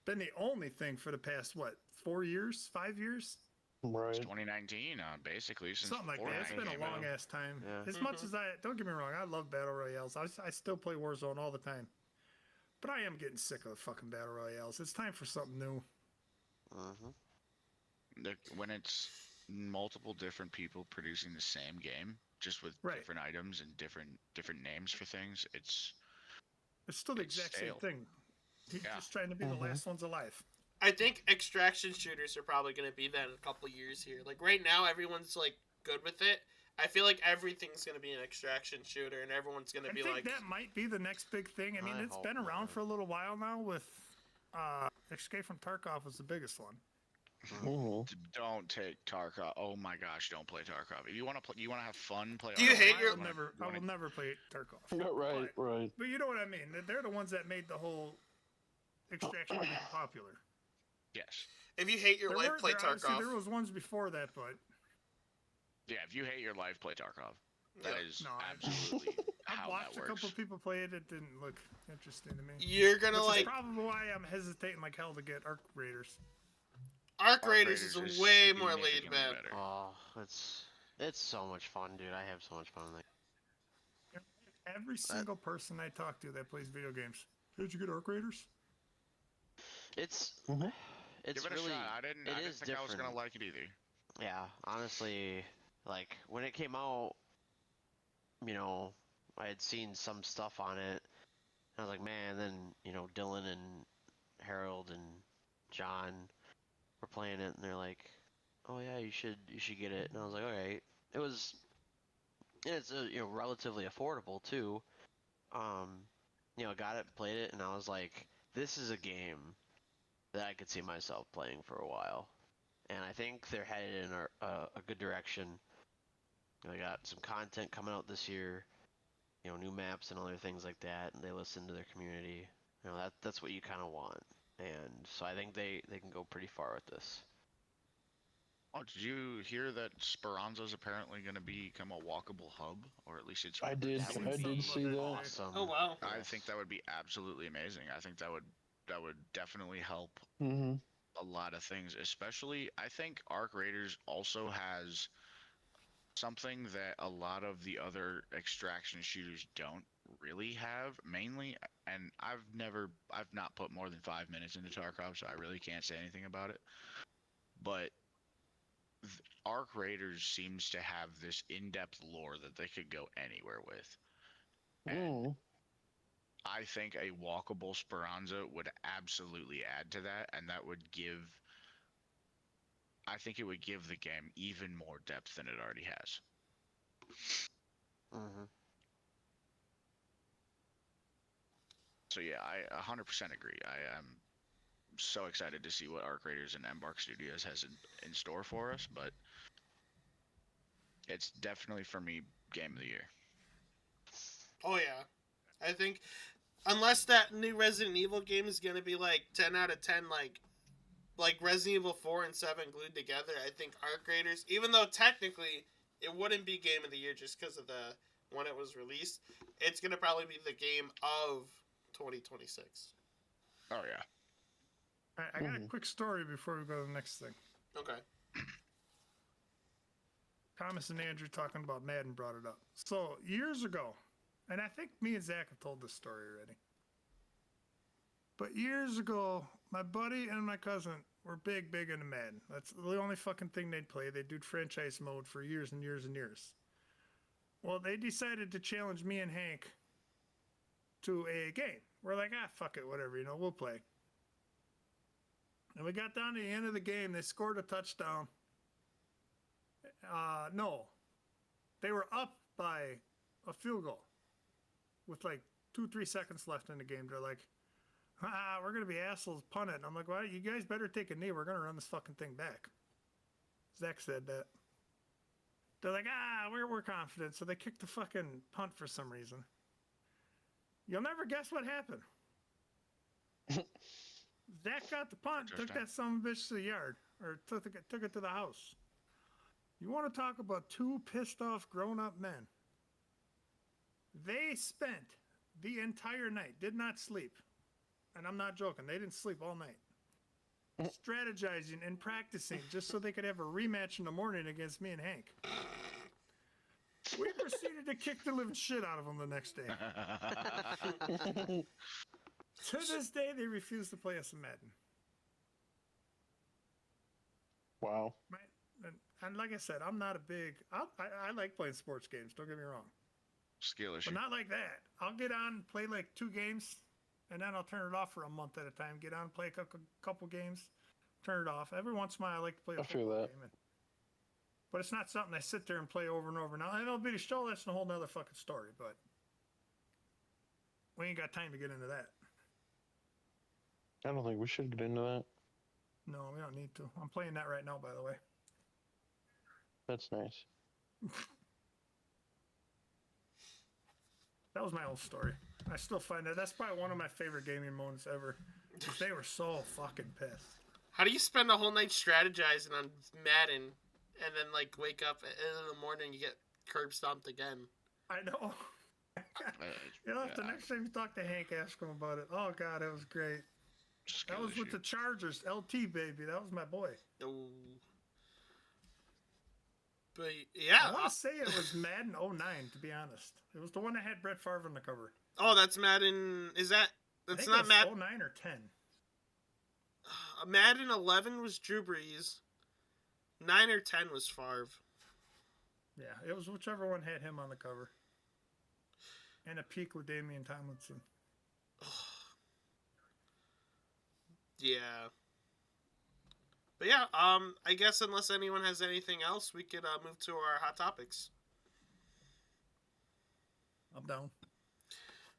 been the only thing for the past 4 years, 5 years, it's Right. 2019, basically since something like that. Fortnite It's been a came long out. ass time. Yeah. As much Mhm. as don't get me wrong, I love Battle Royales. I still play Warzone all the time, but I am getting sick of the fucking Battle Royales. It's time for something new. Mhm. When it's multiple different people producing the same game, just with Right. different items and different names for things, It's still the It's exact stale. same thing. He's Yeah. just trying to be the Mhm. last ones alive. I think extraction shooters are probably going to be that in a couple years here. Like right now, everyone's like good with it. I feel like everything's going to be an extraction shooter, and everyone's going to I be think like, that might be the next big thing. I mean, I it's hope been around not. for a little while now. With Escape from Tarkov was the biggest one. Mm-hmm. don't take Tarkov. Oh my gosh, don't play Tarkov. If you want to play, you want to have fun, play. Do you hate I your- will never. I will never play Tarkov. Right. Right. But you know what I mean. They're the ones that made the whole extraction game popular. Yes. if you hate your life, play obviously, Tarkov. there was ones before that, but Yeah. If you hate your life, play Tarkov. That Yeah. is No, absolutely I've how watched that a couple works. of people play it. It didn't look interesting to me. You're going to Which is like, probably why I'm hesitating like hell to get Arc Raiders. Arc Arc Raiders is Raiders way more laid significantly back. better. Oh, it's so much fun, dude. I have so much fun. Like, Every single person I talk to that plays video games, did you get Arc Raiders? it's Mhm. it's Give it really a shot. I didn't it think is I was gonna different. like it either. Yeah, honestly, like when it came out, I had seen some stuff on it. And I was like, man. Then Dylan and Harold and John were playing it, and they're like, oh yeah, you should get it. And I was like, alright. It was, and it's relatively affordable too. Got it, played it, and I was like, this is a game that I could see myself playing for a while. And I think they're headed in a good direction. They got some content coming out this year, new maps and other things like that, and they listen to their community. That's what you kind of want. And so I think they can go pretty far with this. Oh, did you hear that Speranza's apparently going to become a walkable hub, or at least it's I did. That Seen would I did something see about that. awesome. Oh, wow. I Yes. think that would be absolutely amazing. I think that would definitely help Mm-hmm. a lot of things. Especially, I think Arc Raiders also has something that a lot of the other extraction shooters don't really have. Mainly, and I've not put more than 5 minutes into Tarkov, so I really can't say anything about it. But Arc Raiders seems to have this in-depth lore that they could go anywhere with. And Mm. I think a walkable Speranza would absolutely add to that, and I think it would give the game even more depth than it already has. Mm-hmm. So yeah, I 100% agree. I am so excited to see what Arc Raiders and Embark Studios has in store for us, but it's definitely for me game of the year. Oh, yeah. I think, unless that new Resident Evil game is going to be like 10 out of 10, like Resident Evil 4 and 7 glued together, I think Arc Raiders, even though technically it wouldn't be game of the year just because of when it was released, it's going to probably be the game of 2026. Oh yeah. I got a quick story before we go to the next thing. Okay. Thomas and Andrew talking about Madden brought it up. So years ago, and I think me and Zach have told this story already. But years ago, my buddy and my cousin were big into Madden. That's the only fucking thing they'd play. They'd do franchise mode for years and years and years. Well, they decided to challenge me and Hank to a game. We're like, fuck it, whatever, we'll play. And we got down to the end of the game. They scored a touchdown. No. They were up by a field goal with like 2-3 seconds left in the game. They're like, we're going to be assholes, punt it. And I'm like, well, you guys better take a knee. We're going to run this fucking thing back. Zach said that. They're like, we're confident. So they kicked the fucking punt for some reason. You'll never guess what happened. Zach got the punt, took that son of a bitch to the yard, or took it to the house. You want to talk about two pissed off grown-up men? They spent the entire night, did not sleep, and I'm not joking, they didn't sleep all night, strategizing and practicing just so they could have a rematch in the morning against me and Hank. We proceeded to kick the living shit out of them the next day. To this day, they refuse to play us in Madden. Wow. Right? And like I said, I'm not a big... I like playing sports games, don't get me wrong. Skill issue. But not like that. I'll get on, play like 2 games, and then I'll turn it off for a month at a time. Get on, play a couple games, turn it off. Every once in a while, I like to play a football game. But it's not something I sit there and play over and over. Now, MLB The Show, that's a whole nother fucking story, but we ain't got time to get into that. I don't think we should get into that. No, we don't need to. I'm playing that right now, by the way. That's nice. That was my old story. I still find that's probably one of my favorite gaming moments ever. Because they were so fucking pissed. How do you spend a whole night strategizing on Madden and then like wake up in the morning and you get curb stomped again? I know. The next time you talk to Hank, ask him about it. Oh god, it was great. That was with the Chargers, LT baby. That was my boy. Oh. But yeah, I want to say it was Madden 09. To be honest, it was the one that had Brett Favre on the cover. Oh, that's Madden. Is that? That's not Madden 09 or 10. Madden 11 was Drew Brees. 9 or 10 was Favre. Yeah, it was whichever one had him on the cover. And a peak with Damian Tomlinson. Yeah. But yeah, I guess unless anyone has anything else, we could move to our hot topics. I'm down.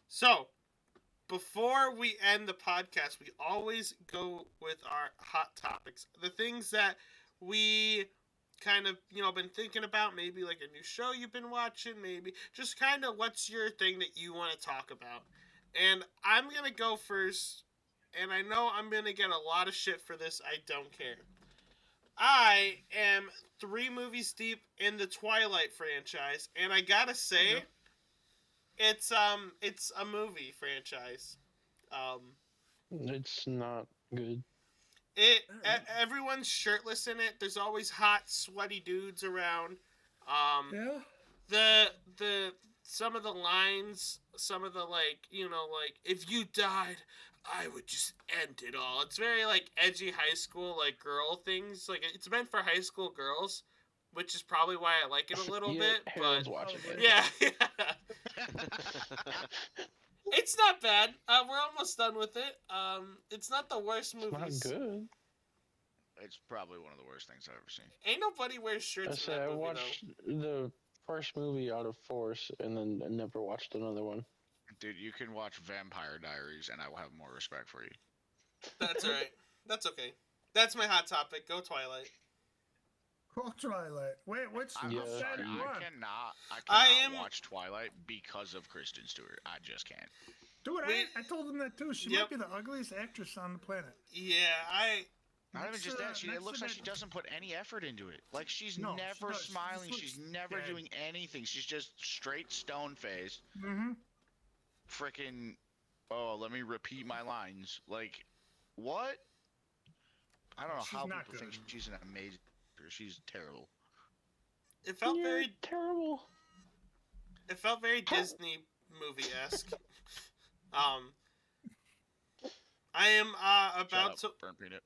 So, before we end the podcast, we always go with our hot topics. The things that we kind of, been thinking about, maybe like a new show you've been watching, maybe just kind of what's your thing that you want to talk about. And I'm going to go first, and I know I'm going to get a lot of shit for this. I don't care. I am 3 movies deep in the Twilight franchise, and I gotta say, it's a movie franchise. It's not good. Everyone's shirtless in it. There's always hot, sweaty dudes around. The some of the lines, some of the if you died, I would just end it all. It's very edgy high school girl things. It's meant for high school girls, which is probably why I like it a little bit. Harold's But watching it. yeah. It's not bad. We're almost done with it. It's not the worst movie. It's not good. It's probably one of the worst things I've ever seen. Ain't nobody wears shirts in that movie, I watched the first movie out of Force and then I never watched another one. Dude, you can watch Vampire Diaries and I will have more respect for you. That's alright. That's okay. That's my hot topic. Go Twilight. Go Twilight. Wait, which I'm Yeah. sorry, you I on? cannot watch Twilight because of Kristen Stewart. I just can't. Dude, I told him that too. She might be the ugliest actress on the planet. Yeah, Not even just that. It looks like she doesn't put any effort into it. Like, she's never smiling. She's never doing anything. She's just straight stone faced. Mm-hmm. Freaking, let me repeat my lines. Like, what? I don't know She's how not people think good. she's an amazing actor. She's terrible. It felt You're very terrible. Disney movie esque. Um, I am Shut about up, to burnt peanut.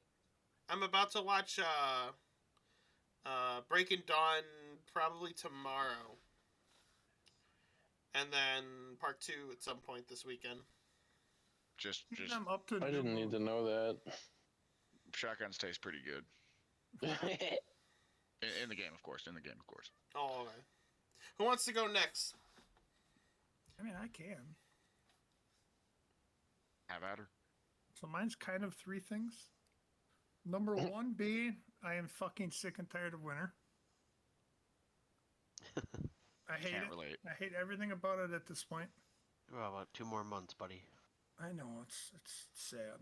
I'm about to watch Breaking Dawn probably tomorrow, and then part 2 at some point this weekend. Just I'm up to. I didn't need to know that. shotguns taste pretty good in the game, of course. In the game, of course. Oh, okay. Who wants to go next? I mean, I can. Have at her. So mine's kind of 3 things. Number 1 being, I am fucking sick and tired of winter. I hate Can't it. relate. I hate everything about it at this point. Well, about 2 more months, buddy. I know it's sad.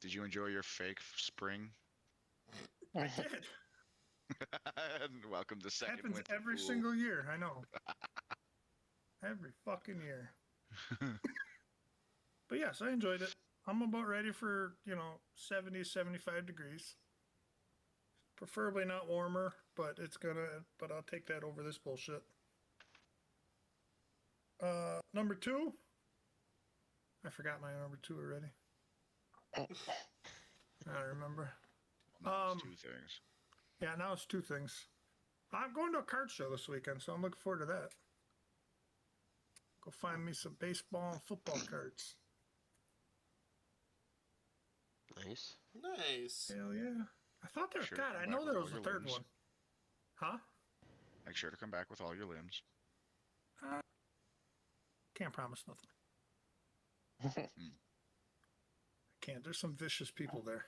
Did you enjoy your fake spring? I did. Welcome to second Happens winter. every fool. single year. I know. Every fucking year. But yes, I enjoyed it. I'm about ready for 70, 75 degrees. Preferably not warmer, but But I'll take that over this bullshit. Number 2. I forgot my number 2 already. I don't remember. No, it's 2 things. Yeah, now it's 2 things. I'm going to a card show this weekend, so I'm looking forward to that. Go find me some baseball and football cards. Nice. Nice. Hell yeah. I thought there was, Sure to God, come I back know with there all was a your third limbs. one. Huh? Make sure to come back with all your limbs. Can't promise nothing. Can't. There's some vicious people there.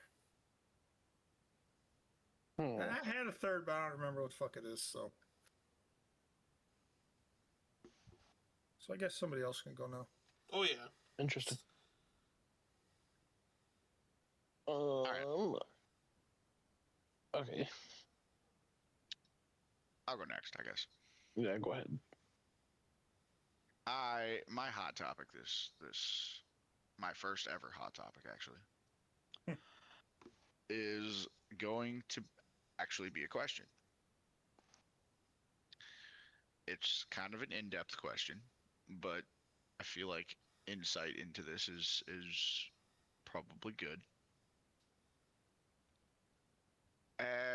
I had a third, but I don't remember what the fuck it is, so. So I guess somebody else can go now. Oh yeah. Interesting. Okay. I'll go next, I guess. Yeah, go ahead. My hot topic this my first ever hot topic actually is going to actually be a question. It's kind of an in-depth question, but I feel like insight into this is probably good.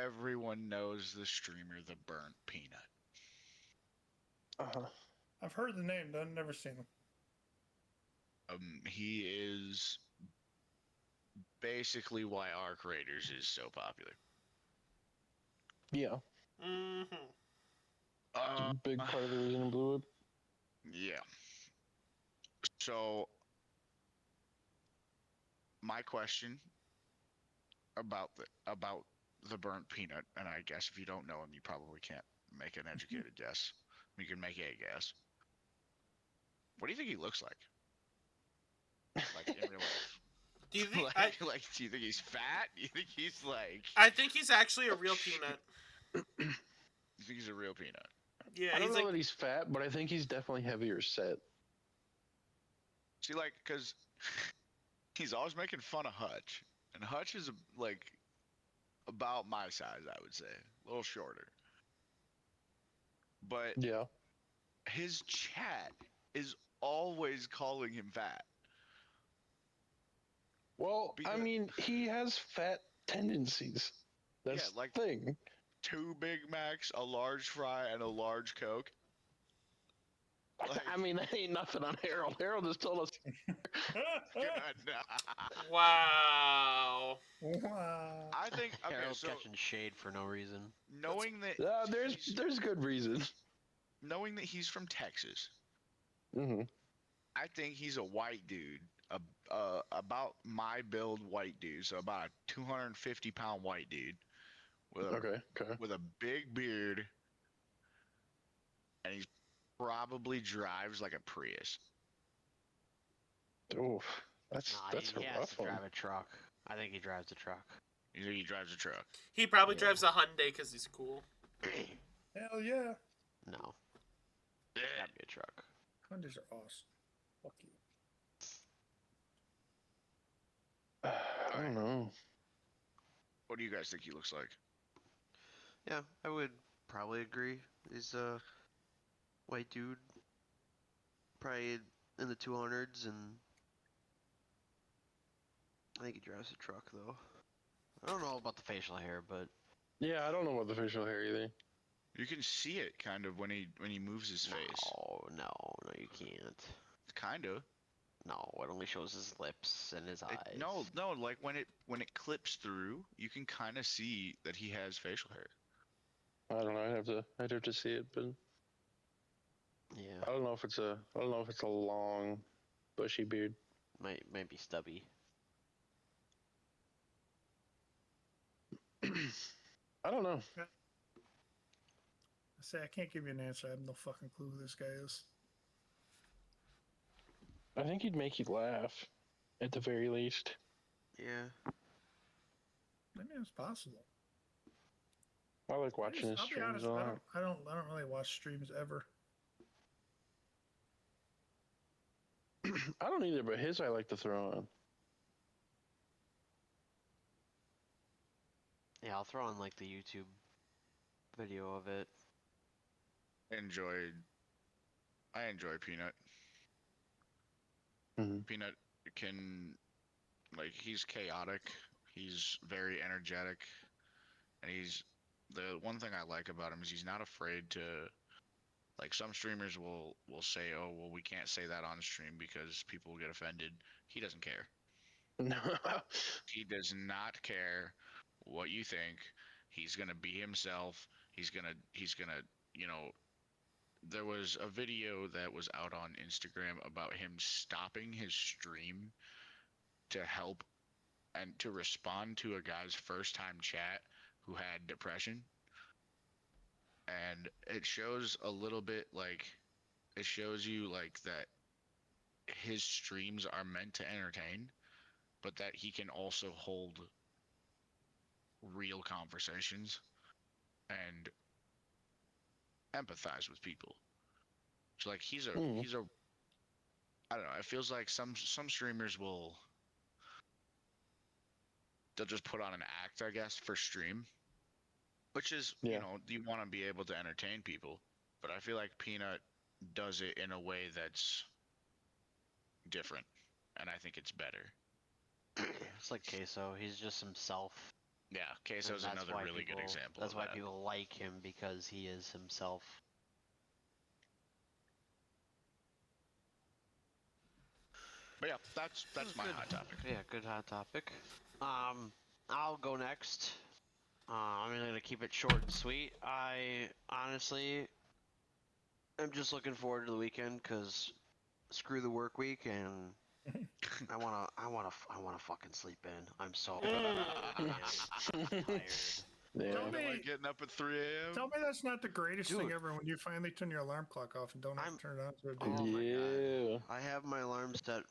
Everyone knows the streamer The Burnt Peanut. Uh-huh. I've heard the name, but I've never seen him. He is basically why Arc Raiders is so popular. Yeah. Mm-hmm. It's a big part of the reason it blew up. Yeah. So my question about the Burnt Peanut, and I guess if you don't know him, you probably can't make an educated guess. You can make a guess. What do you think he looks like? Like in real life? Do you think? Do you think he's fat? Do you think he's like? I think he's actually a real peanut. You think he's a real peanut? Yeah, I don't he's know like. that he's fat, but I think he's definitely heavier set. See, like, cause he's always making fun of Hutch, and Hutch is like about my size, I would say, a little shorter. But Yeah. his chat is always calling him fat. Well, I Because- mean, he has fat tendencies. That's Yeah, like- the thing. 2 Big Macs, a large fry, and a large Coke. Like, I mean, that ain't nothing on Harold. Harold just told us. Wow. Wow. I think okay, Harold's so catching shade for no reason. knowing that There's good reason. knowing that he's from Texas, Mm-hmm. I think he's a white dude, about my build white dude, so about a 250-pound white dude with a Okay. with a big beard, and he probably drives like a Prius. Oof. That's He a has rough to one. drive a truck. I think he drives a truck. You think he drives a truck? He probably Yeah. drives a Hyundai because he's cool. Hell yeah. No. That'd be a truck. Hondas are awesome. Fuck you. I don't know. What What do you guys think he looks like? Yeah, I would probably agree. He's a white dude, probably in the 200s, and I think he drives a truck though. I don't know about the facial hair, but Yeah, I don't know about the facial hair either. You can see it kind of when he moves his face. no, you can't. Kind of. No, it only shows his lips and his eyes. No, like when it clips through, you can kind of see that he has facial hair. I don't know. I'd have to see it, but Yeah, I don't know if it's a long, bushy beard. might be stubby. I don't know. I say I can't give you an answer. I have no fucking clue who this guy is. I think he'd make you laugh, at the very least. Yeah. Maybe it's possible. I like watching his I'll be streams honest. a lot. I don't really watch streams ever. I don't either, but his I like to throw on. Yeah, I'll throw on like the YouTube video of it. I enjoy Peanut. Mhm. Peanut can, like, he's chaotic. He's very energetic, and the one thing I like about him is he's not afraid to. Like, some streamers will say, "Oh, well, we can't say that on stream because people will get offended." He doesn't care. He does not care what you think. He's gonna be himself. He's gonna, there was a video that was out on Instagram about him stopping his stream to help and to respond to a guy's first time chat who had depression. And it shows a little bit like, it shows you like that his streams are meant to entertain, but that he can also hold real conversations and empathize with people. So like he's a I don't know, it feels like some streamers they'll just put on an act, I guess, for stream. Which is, Yeah. you want to be able to entertain people, but I feel like Peanut does it in a way that's different, and I think it's better. It's like Queso. He's just himself. Yeah, and Queso's that's another why really good people- example That's of why that. people like him, because he is himself. But yeah, that's my Good. hot topic. Yeah, good hot topic. I'll go next. I'm gonna keep it short and sweet. I honestly am just looking forward to the weekend because screw the work week, and I wanna fucking sleep in. I'm so tired. Yeah. Tell me- Like getting up at 3 a.m. Tell me that's not the greatest thing Dude. ever when you finally turn your alarm clock off and don't have to turn it on to a Oh day. my Yeah. god. I have my alarm set,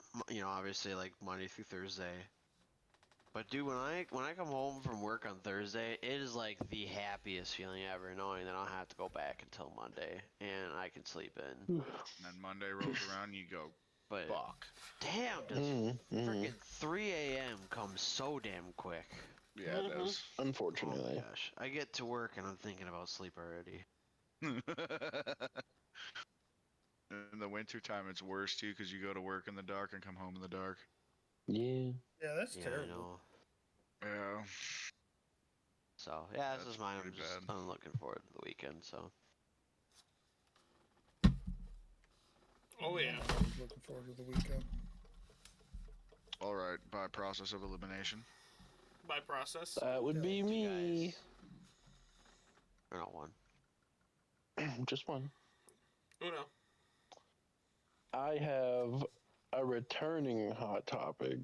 obviously like Monday through Thursday. But dude, when I come home from work on Thursday, it is like the happiest feeling ever, knowing that I don't have to go back until Monday and I can sleep in. And then Monday rolls around, you go, But fuck. damn, does freaking 3 a.m. come so damn quick. Yeah, it does. Oh my Unfortunately. gosh. I get to work and I'm thinking about sleep already. In the winter time, it's worse too because you go to work in the dark and come home in the dark. Yeah. Yeah, that's Yeah, I terrible. know. Yeah. So, yeah, this That's is mine. pretty bad. I'm looking forward to the weekend, so. Oh yeah. I'm always looking forward to the weekend. All right, by process of elimination. By process. That would be You me. guys. Or not one. Just one. Uno. I have a returning hot topic.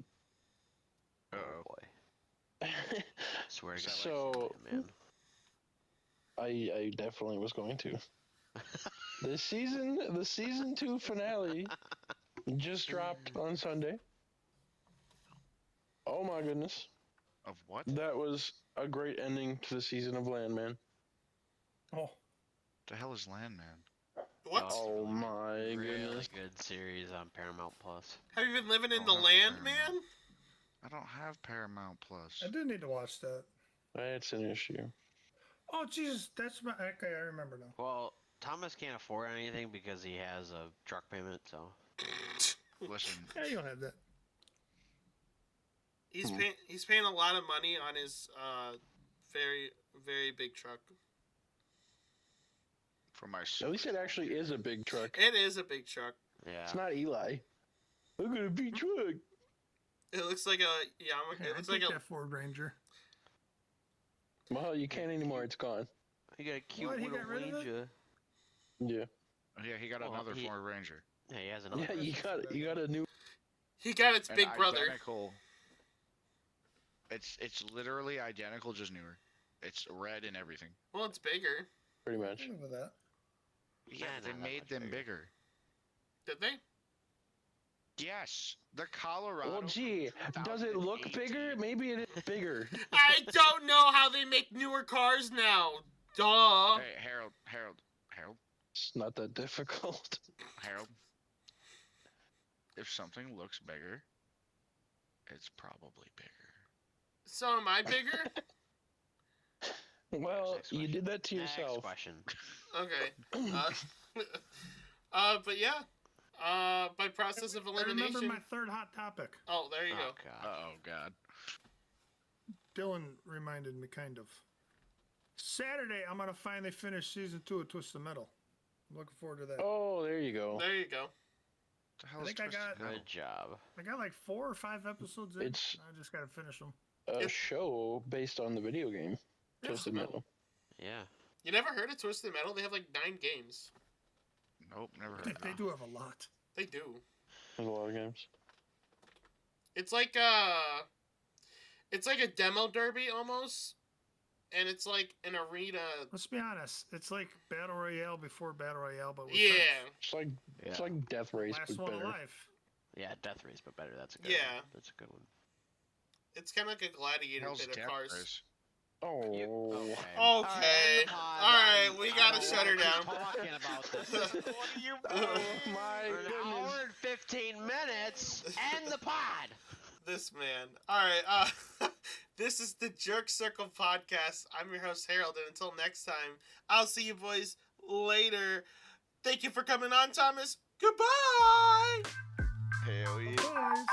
Uh-oh. Oh boy. Swear to God. So- man. I definitely was going to. The season 2 finale just dropped on Sunday. Oh my goodness. Of what? That was a great ending to the season of Landman. Oh, The hell is Landman? What? Oh my Really goodness. good series on Paramount Plus. Have you been living in Oh, the land, fair man? I don't have Paramount Plus. I do need to watch that. That's an issue. Oh Jesus, that's my. Okay, I remember now. Well, Thomas can't afford anything because he has a truck payment. So Listen, Yeah, you don't have that. He's paying a lot of money on his very very big truck. for my At least it actually is a big truck. It is a big truck. yeah. It's not Eli. I got a big truck. It looks like a Yamaha. Yeah, It looks I like take a. that Ford Ranger. Well, you can't anymore. It's gone. He got a cute What, he little got rid of it? Ranger. Yeah. Yeah, he got Well, another he- Ford Ranger. Yeah, he has another. Yeah, you got a new. He got its An big brother. Identical. It's literally identical, just newer. It's red and everything. Well, it's bigger. Pretty I much. can live with that. Yeah, Nah, they not that made much them bigger. bigger. Did they? Yes, the Colorado. Well, gee, does it look bigger? 2018. Maybe it is bigger. I don't know how they make newer cars now. Duh. Hey, Harold. It's not that difficult. If something looks bigger, it's probably bigger. So am I bigger? Well, Next you question. did that to Next yourself. question. Okay. But yeah. By process of I remember elimination. my third hot topic. Oh, there you Oh go. god. Oh God. Dylan reminded me, kind of. Saturday, I'm gonna finally finish season 2 of Twisted Metal. I'm looking forward to that. Oh, there you go. There you go. The hell I is think I Twisted got- Metal? Good job. I got like 4 or 5 episodes in. It's- I just gotta finish them. A show based on the video game, Twisted Metal. Yeah. You never heard of Twisted Metal? They have like 9 games. Nope, never heard. They do have a lot. They do. There's a lot of games. It's like a demo derby almost, and it's like an arena. Let's be honest. It's like Battle Royale before Battle Royale, but with Yeah, tanks. It's like Death Race, Last but one better. alive. Yeah, Death Race, but better. That's a good Yeah. one. That's a good one. it's kind of like a gladiator Hell's bit of Death cars. Race. Oh. Okay. Okay. All All right, we gotta shut her down. Talking about this. What are you? Oh my For an hour goodness. and 15 minutes. End the pod. This man. All right. This is the Jerk Circle podcast. I'm your host Harold, and until next time, I'll see you boys later. Thank you for coming on, Thomas. Goodbye. Hell yeah. Guys.